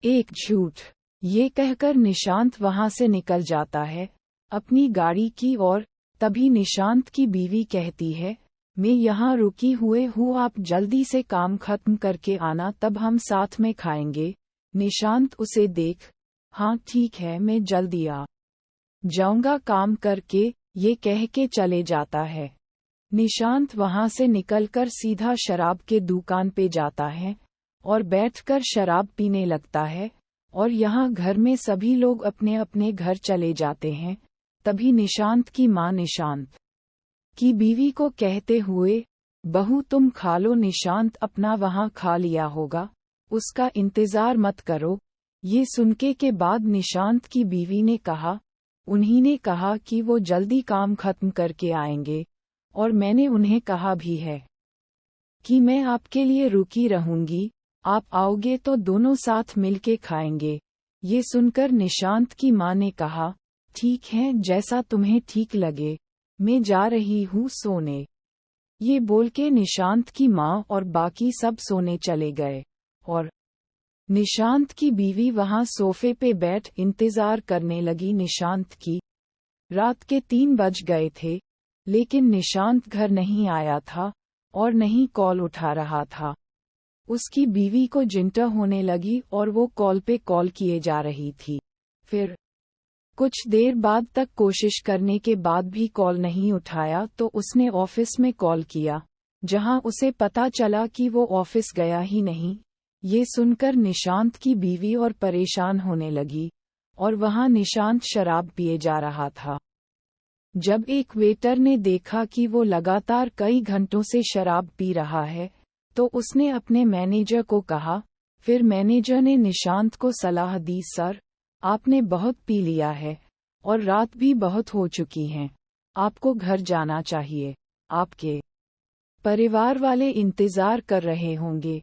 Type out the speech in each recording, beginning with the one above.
एक झूठ। ये कहकर निशांत वहां से निकल जाता है अपनी गाड़ी की ओर। तभी निशांत की बीवी कहती है, मैं यहाँ रुकी हुए हूँ, आप जल्दी से काम खत्म करके आना, तब हम साथ में खाएंगे। निशांत उसे देख, हाँ ठीक है, मैं जल्दी आ जाऊंगा काम करके, ये कह के चले जाता है। निशांत वहां से निकलकर सीधा शराब के दुकान पे जाता है और बैठकर शराब पीने लगता है। और यहाँ घर में सभी लोग अपने अपने घर चले जाते हैं। तभी निशांत की माँ निशांत की बीवी को कहते हुए, बहू तुम खा लो, निशांत अपना वहाँ खा लिया होगा, उसका इंतजार मत करो। ये सुनके के बाद निशांत की बीवी ने कहा, उन्हीं कहा कि वो जल्दी काम खत्म करके आएंगे, और मैंने उन्हें कहा भी है कि मैं आपके लिए रुकी रहूंगी, आप आओगे तो दोनों साथ मिलके खाएंगे। ये सुनकर निशांत की माँ ने कहा, ठीक है, जैसा तुम्हें ठीक लगे, मैं जा रही हूँ सोने। ये बोल के निशांत की माँ और बाकी सब सोने चले गए और निशांत की बीवी वहां सोफे पे बैठ इंतजार करने लगी निशांत की। रात के 3 बज गए थे, लेकिन निशांत घर नहीं आया था और नहीं कॉल उठा रहा था। उसकी बीवी को चिंता होने लगी और वो कॉल पे कॉल किए जा रही थी। फिर कुछ देर बाद तक कोशिश करने के बाद भी कॉल नहीं उठाया तो उसने ऑफिस में कॉल किया, जहां उसे पता चला कि वो ऑफिस गया ही नहीं। ये सुनकर निशांत की बीवी और परेशान होने लगी और वहां निशांत शराब पिए जा रहा था। जब एक वेटर ने देखा कि वो लगातार कई घंटों से शराब पी रहा है, तो उसने अपने मैनेजर को कहा। फिर मैनेजर ने निशांत को सलाह दी, सर, आपने बहुत पी लिया है और रात भी बहुत हो चुकी है, आपको घर जाना चाहिए, आपके परिवार वाले इंतजार कर रहे होंगे।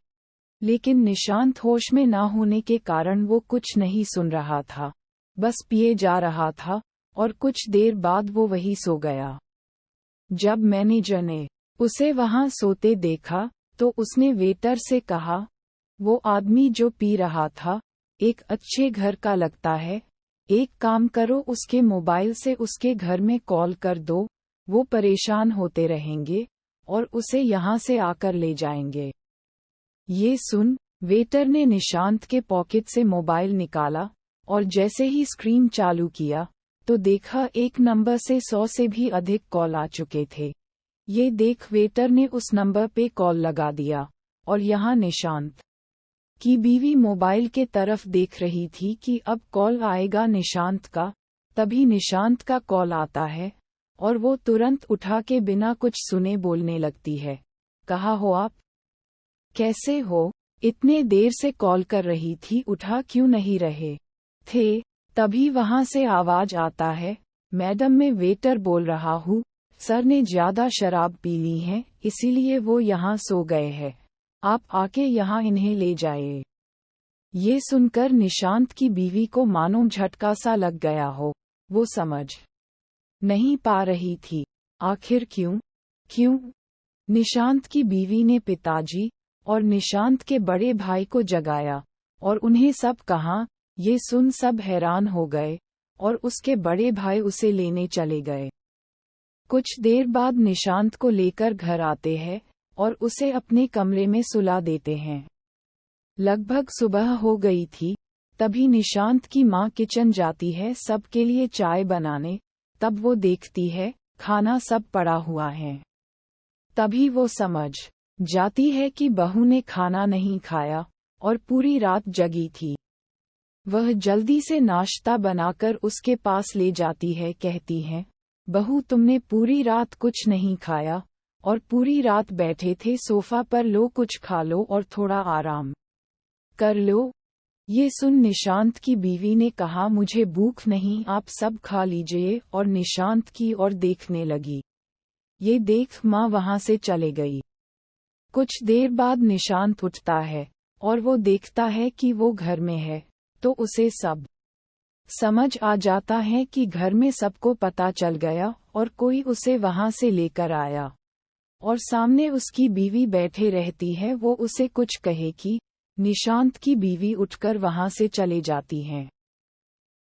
लेकिन निशांत होश में ना होने के कारण वो कुछ नहीं सुन रहा था, बस पिए जा रहा था और कुछ देर बाद वो वही सो गया। जब मैनेजर ने उसे वहां सोते देखा तो उसने वेटर से कहा, वो आदमी जो पी रहा था एक अच्छे घर का लगता है, एक काम करो, उसके मोबाइल से उसके घर में कॉल कर दो, वो परेशान होते रहेंगे और उसे यहाँ से आकर ले जाएंगे। ये सुन वेटर ने निशांत के पॉकेट से मोबाइल निकाला और जैसे ही स्क्रीन चालू किया तो देखा एक नंबर से 100 से भी अधिक कॉल आ चुके थे। ये देख वेटर ने उस नंबर पे कॉल लगा दिया और यहाँ निशांत की बीवी मोबाइल के तरफ देख रही थी कि अब कॉल आएगा निशांत का। तभी निशांत का कॉल आता है और वो तुरंत उठा के बिना कुछ सुने बोलने लगती है, कहाँ हो आप, कैसे हो, इतने देर से कॉल कर रही थी, उठा क्यों नहीं रहे थे। तभी वहां से आवाज आता है, मैडम मैं वेटर बोल रहा हूँ, सर ने ज्यादा शराब पी ली है इसीलिए वो यहाँ सो गए हैं, आप आके यहाँ इन्हें ले जाइए। ये सुनकर निशांत की बीवी को मानो झटका सा लग गया हो। वो समझ नहीं पा रही थी आखिर क्यों। निशांत की बीवी ने पिताजी और निशांत के बड़े भाई को जगाया और उन्हें सब कहा। ये सुन सब हैरान हो गए और उसके बड़े भाई उसे लेने चले गए। कुछ देर बाद निशांत को लेकर घर आते हैं और उसे अपने कमरे में सुला देते हैं। लगभग सुबह हो गई थी, तभी निशांत की माँ किचन जाती है सबके लिए चाय बनाने। तब वो देखती है खाना सब पड़ा हुआ है। तभी वो समझ जाती है कि बहू ने खाना नहीं खाया और पूरी रात जगी थी। वह जल्दी से नाश्ता बनाकर उसके पास ले जाती है, कहती है, बहू तुमने पूरी रात कुछ नहीं खाया और पूरी रात बैठे थे सोफा पर, लो कुछ खा लो और थोड़ा आराम कर लो। ये सुन निशांत की बीवी ने कहा, मुझे भूख नहीं, आप सब खा लीजिए, और निशांत की ओर देखने लगी। ये देख माँ वहां से चले गई। कुछ देर बाद निशांत उठता है और वो देखता है कि वो घर में है, तो उसे सब समझ आ जाता है कि घर में सबको पता चल गया और कोई उसे वहां से लेकर आया और सामने उसकी बीवी बैठे रहती है। वो उसे कुछ कहे कि निशांत की बीवी उठकर वहां से चले जाती है।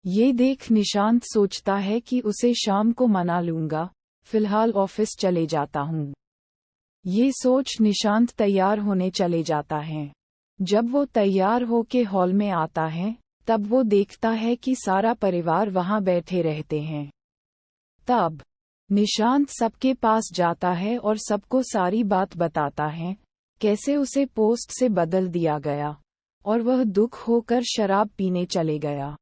ये देख निशांत सोचता है कि उसे शाम को मना लूंगा, फिलहाल ऑफिस चले जाता हूँ। ये सोच निशांत तैयार होने चले जाता है। जब वो तैयार होके हॉल में आता है, तब वो देखता है कि सारा परिवार वहां बैठे रहते हैं। तब निशांत सबके पास जाता है और सबको सारी बात बताता है, कैसे उसे पोस्ट से बदल दिया गया और वह दुख होकर शराब पीने चले गया।